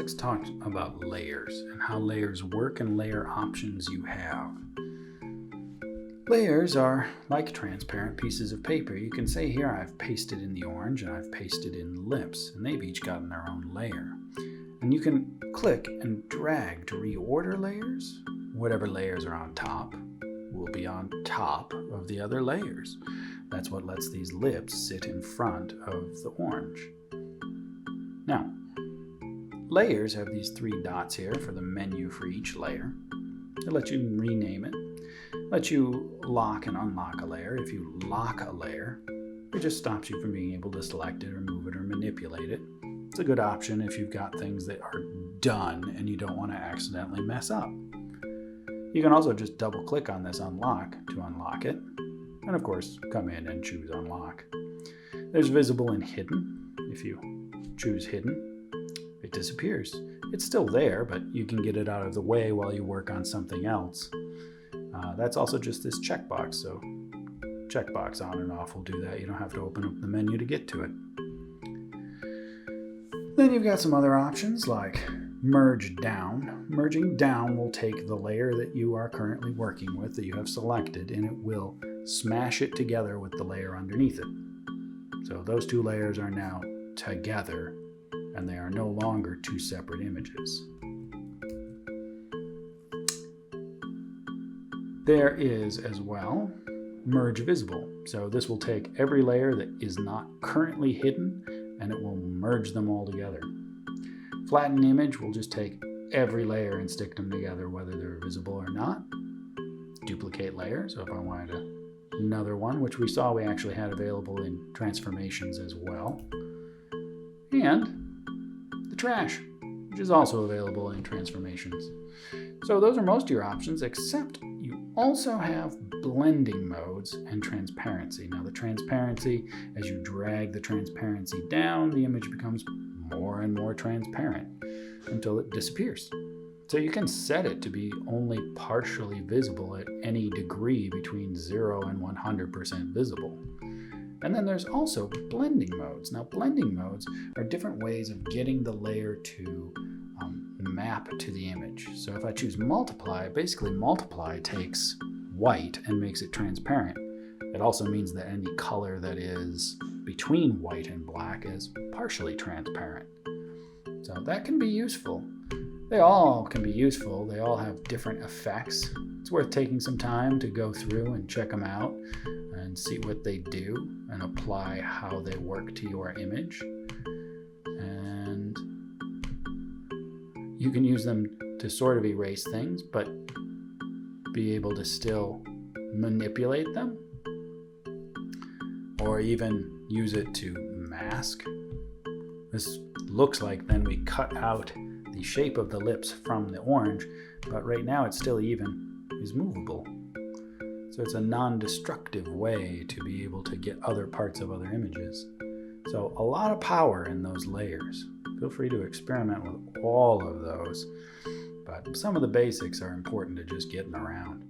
let's talk about layers and how layers work and layer options you have. Layers are like transparent pieces of paper. You can say here I've pasted in the orange and I've pasted in the lips, and they've each gotten their own layer. And you can click and drag to reorder layers. Whatever layers are on top will be on top of the other layers. That's what lets these lips sit in front of the orange. Now, layers have these three dots here for the menu for each layer. They let you rename it, let you lock and unlock a layer. If you lock a layer, it just stops you from being able to select it or move it or manipulate it. It's a good option if you've got things that are done and you don't want to accidentally mess up. You can also just double click on this unlock to unlock it, and of course come in and choose unlock. There's visible and hidden. If you choose hidden, it disappears. It's still there, but you can get it out of the way while you work on something else. That's also just this checkbox, so checkbox on and off will do that. You don't have to open up the menu to get to it. Then you've got some other options like merge down. Merging down will take the layer that you are currently working with, that you have selected, and it will smash it together with the layer underneath it. So those two layers are now together, and they are no longer two separate images. There is as well merge visible. So this will take every layer that is not currently hidden and it will merge them all together. Flatten image will just take every layer and stick them together whether they're visible or not. Duplicate layer, so if I wanted another one, which we saw we actually had available in transformations as well. And the trash, which is also available in transformations. So those are most of your options, except you also have blending modes and transparency. Now the transparency, as you drag the transparency down, the image becomes more and more transparent until it disappears. So you can set it to be only partially visible at any degree between 0 and 100% visible. And then there's also blending modes. Now blending modes are different ways of getting the layer to map to the image. So if I choose multiply, basically multiply takes white and makes it transparent. It also means that any color that is between white and black is partially transparent. So that can be useful. They all can be useful. They all have different effects. It's worth taking some time to go through and check them out and see what they do and apply how they work to your image. And you can use them to sort of erase things, but be able to still manipulate them, or even use it to mask. This looks like then we cut out the shape of the lips from the orange, but right now it's still even is movable. So it's a non-destructive way to be able to get other parts of other images. So a lot of power in those layers. Feel free to experiment with all of those, but some of the basics are important to just getting around.